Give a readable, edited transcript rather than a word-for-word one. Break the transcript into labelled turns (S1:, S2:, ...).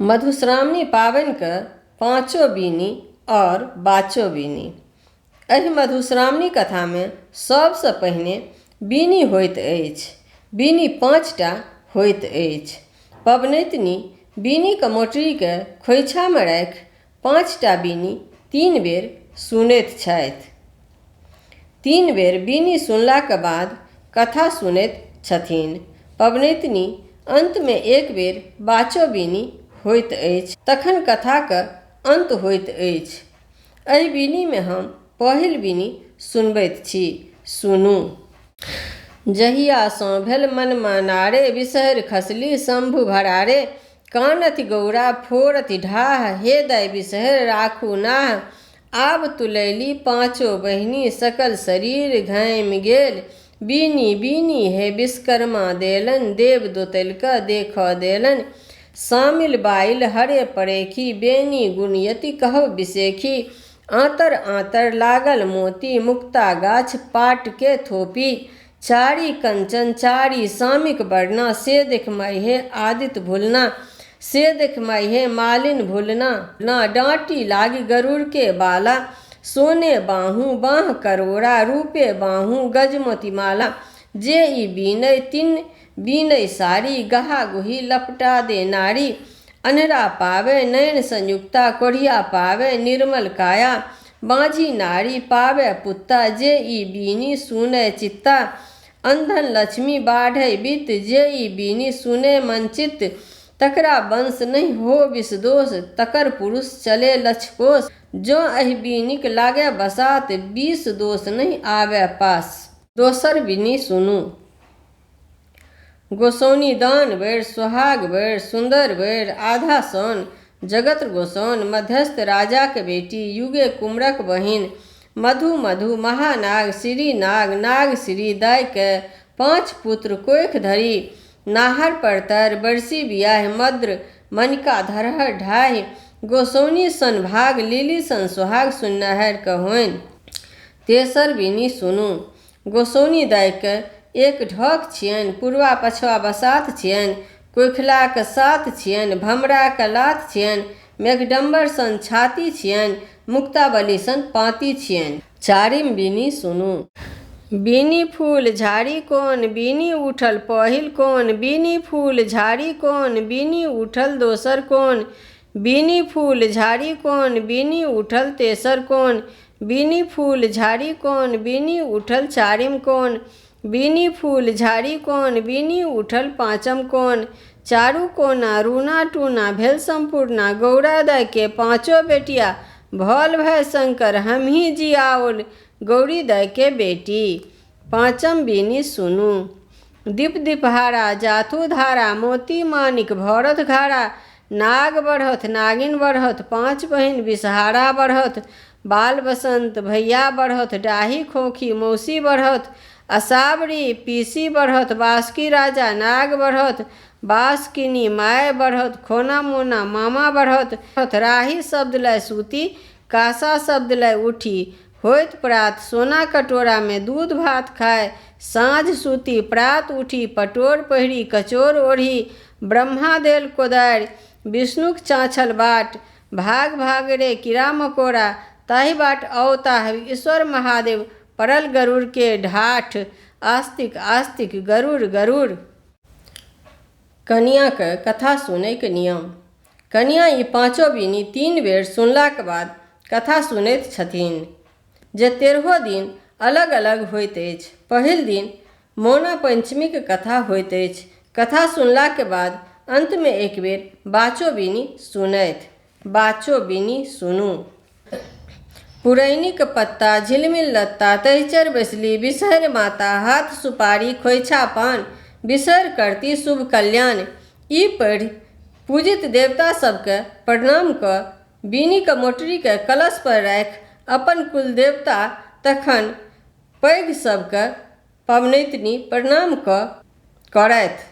S1: मधुश्रावणी पाबनि के पाँचो बीनी और बाचो बीनी। एहि मधुश्रावणी कथा में सबसँ पहिने बीनी होइत अछि। बीनी 5टा होइत अछि। पबनैतिनी बीनी के मोटरी के खोइछा में राखि 5टा बीनी 3 बेर सुनैत छथि। 3 बेर बीनी सुनला के बाद कथा सुनैत छथिन। पबनैतिनी अंत में 1 बेर बाचो बीनी होइत अछि, तखन कथा के अंत होइत अछि। एहि बीनी में हम पहिल बीनी सुनबैत छी, सुनू। जहिया सँ भेल मन मनारे, बिसहरि खसली शंभु भरारे। कानति गौरा फोड़ति ढाह, हे दाइ बिसहरि राखू नाह। आब तुलैली 5 बहिनी, सकल शरीर घामि गेल। बीनी बीनी हे विश्वकर्मा देलनि, देव दोतैल क देखऽ देलनि। शामिल बाइल हरे परेखी, बेनी गुणयति कहब बिसेखी। आंतर आंतर लागल मोती, मुक्ता गाछ पाट के थोपी। चारी कंचन चारी सामिक वर्णा, से देख माहे आदित्य भुलना। से देख माहे मालिन भुलना। ना डांटी लागी गरुड़ के बाला, सोने बाहु बाह करोड़ा। रूपे बाहु गजमोती माला, जे ई बीनै 3 बीनै सारी। गहा गुही लपटा दे नारी, अन्हरा पावे नयन संयुक्ता। कोढ़िया पावे निर्मल काया, बाँझी नारी पावे पुत्ता। जे ई बीनी सुनै चित्ता, अंधन लक्ष्मी बाढ़ै वित्त। जे ई बीनी सुनै मन चित्त, तकरा वंश नहीं हो विष दोष। तकर पुरुष चले लक्षकोष, जो एहि बीनीक लागे बसात। विष दोष नहीं आवे पास। दोसर बीनी सुनू। गोसौनी दान बैर, सोहाग बैर, सुंदर बैर, आधा सन। जगत गोसौन मध्यस्थ राजा के बेटी, युगे कुमरक बहिन। मधु मधु महानाग श्री नाग, नाग श्री दाइ के 5 पुत्र कोख धरी। नाहर परतर बरसी बियाह, मद्र मनिका धरहर ढाहि। गोसौनी सन भाग, लिली सन सोहाग, सुन्नहर के होइन। तेसर बीनी सुनू। गोसौनी दाइ के 1 ढोक छियनि, पूर्वा पछवा बसात छियनि। कोखला के 7 छियनि, भमरा के लात छियनि। मेघडम्बर सन छाती छियनि, मुक्तावली सन पाँति छियनि। चारिम बीनी सुनू। बीनी फूल झाड़ी कोन, बीनी उठल पहिल कोन। बीनी फूल झाड़ी कोन, बीनी उठल दोसर कोन। बीनी फूल झाड़ी कोन, बीनी उठल तेसर कोन। बीनी फूल झाड़ी कोन, बीनी उठल चारिम कोन। बीनी फूल झाड़ी कोन, बीनी उठल पाँचम कोन। चारू कोना रूना टूना भेल संपूर्णा, गौरा दाइ के 5 बेटिया। भल भय शंकर हमही जियाओल, गौरी दाइ के बेटी। पाँचम बीनी सुनू। दीप दीपहारा जाथू धारा, मोती मानिक भरत घारा। नाग बढ़त नागिन बढ़त, 5 बहिन बिसहारा बढ़त। बाल बसंत भैया बढ़त, डाही खोखी मौसी बढ़त। असावरी पीसी बढ़त, बासुकी राजा नाग बढ़त। बासुकिनी माय बढ़त, खोना मोना मामा बढ़त। राही शब्द लय सूती, कासा शब्द लय उठी। होइत प्रात सोना कटोरा में दूध भात खाए। साँझ सूती प्रात उठी, पटोर पहिरी कचोर ओढ़ी। ब्रह्मा देल कोदारि, विष्णुक चाँछल बाट। भाग भाग रे कीड़ा मकोड़ा, ताहि बाट अवताह ईश्वर महादेव। परल गरुड़ के ढाठ, आस्तिक आस्तिक गरुड़ गरुड़। कनिया के कथा सुनै के नियम। कनिया ई 5 बीनी 3 बेर सुनला के बाद कथा सुनैत छथिन, जे 13 दिन अलग अलग होइत अछि। पहिल दिन मौना पंचमी के कथा होइत अछि। कथा सुनला के बाद अंत में 1 बेर बाचो बीनी सुनैत। बाचो बीनी सुनू। पुरैनी के पत्ता झिलमिल लत्ता, तहिचर बैसली बिसहरि माता। हाथ सुपारी खोइछा पान, बिसहरि करती शुभ कल्याण। ई पढ़ि पूजित देवता सबके प्रणाम क बीनी के मोटरी के कलश पर राखि अपन कुल देवता, तखन पैघ सबके पबनैतिनी प्रणाम करथि।